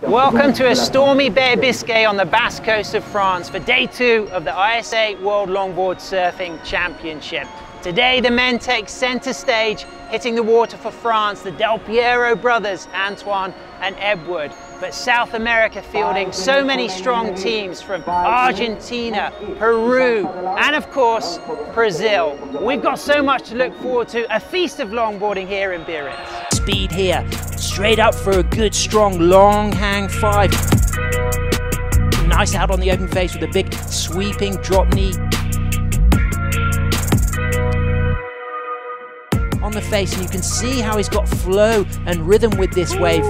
Welcome to a stormy Bay of Biscay on the Basque coast of France for day 2 of the ISA World Longboard Surfing Championship. Today the men take centre stage, hitting the water for France, the Delpero brothers, Antoine and Edouard. But South America fielding so many strong teams from Argentina, Peru, and of course, Brazil. We've got so much to look forward to, a feast of longboarding here in Biarritz. Speed here, straight up for a good strong long hang 5. Nice out on the open face with a big sweeping drop knee. On the face, and you can see how he's got flow and rhythm with this wave.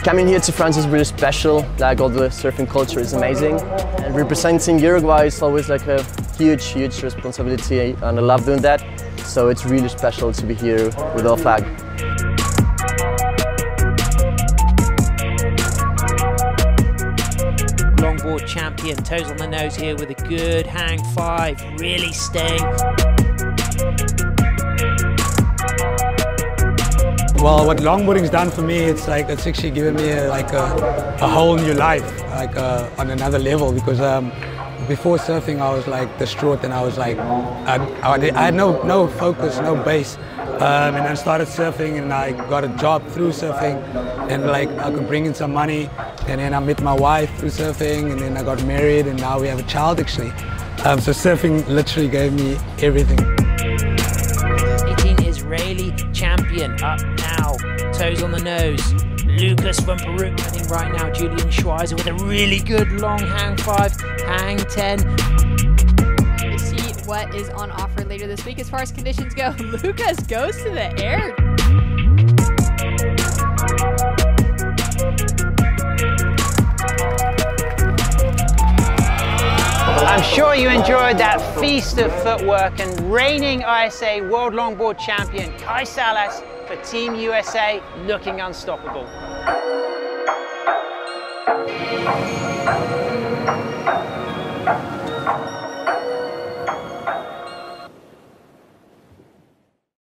Coming here to France is really special, like all the surfing culture is amazing. And representing Uruguay is always like a huge responsibility, and I love doing that. So it's really special to be here with our flag. Longboard champion, toes on the nose here with a good hang 5, really staying. Well, what longboarding's done for me, it's actually given me a whole new life, on another level. Because before surfing, I was like distraught, and I was like, I had no focus, no base. And I started surfing, and I got a job through surfing, and like I could bring in some money. And then I met my wife through surfing, and then I got married, and now we have a child actually. So surfing literally gave me everything. 18 Israeli champion up now, toes on the nose. Lucas from Peru heading right now. Julian Schweizer with a really good long hang 5, hang 10. To see what is on offer later this week as far as conditions go. Lucas goes to the air. I'm sure you enjoyed that feast of footwork, and reigning ISA World Longboard Champion Kai Salas for Team USA looking unstoppable.